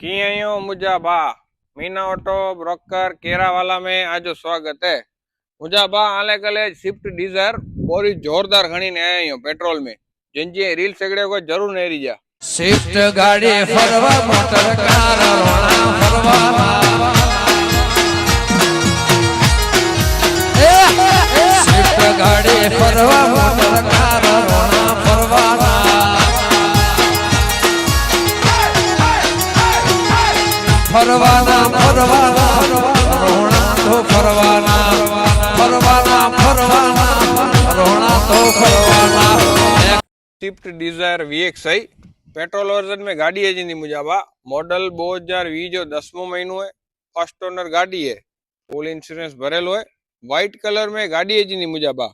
कियो मुजाबा Meena auto broker केरावाला में आज स्वागत है। मुजाबा आले कले स्विफ्ट डिजायर बोरी जोरदार खणी ने आयो पेट्रोल में जिनजी रील सगड़े को जरूर ने रही जा। स्विफ्ट गाड़ी फरवा मोटर कार रोना फरवा स्विफ्ट गाड़ी फरवा मोटर कार रोना फरवाना फरवाना फरवाना रोना तो फरवाना फरवाना फरवाना रोना तो फरवाना। Swift Dzire VXI petrol version में गाड़ी है जिंदी मुजाबा मॉडल 2020 जो 10वां महीनो है। फर्स्ट ओनर गाड़ी है, फुल इंश्योरेंस भरेलो है। व्हाइट कलर में गाड़ी है जिंदी मुजाबा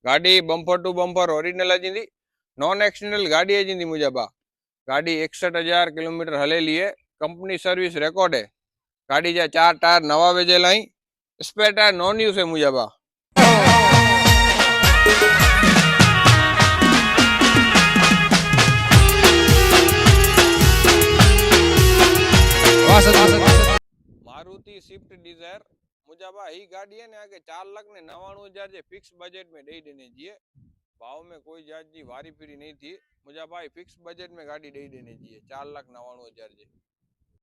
गाड़ी बम्पर टू बम्पर ओरिजिनल है जिंदी नॉन एक्सीडेंटल गाड़ी है जिंदी मुजाबा गाड़ी 61,000 किलोमीटर हलेली है। कंपनी सर्विस रिकॉर्ड है। गाड़ी जा 4 टायर नवा वेजेला ही, स्पेयर टायर नॉन यूज है मुजाबा। मारुति स्विफ्ट डिजायर मुजाबा ही गाड़ी है ने आगे 4,99,000 जे फिक्स बजट में दे देने चाहिए। भाव में कोई जात जी वारी फिरी नहीं थी मुजाबा फिक्स बजट में गाड़ी दे देने चाहिए 4,99,000 जे।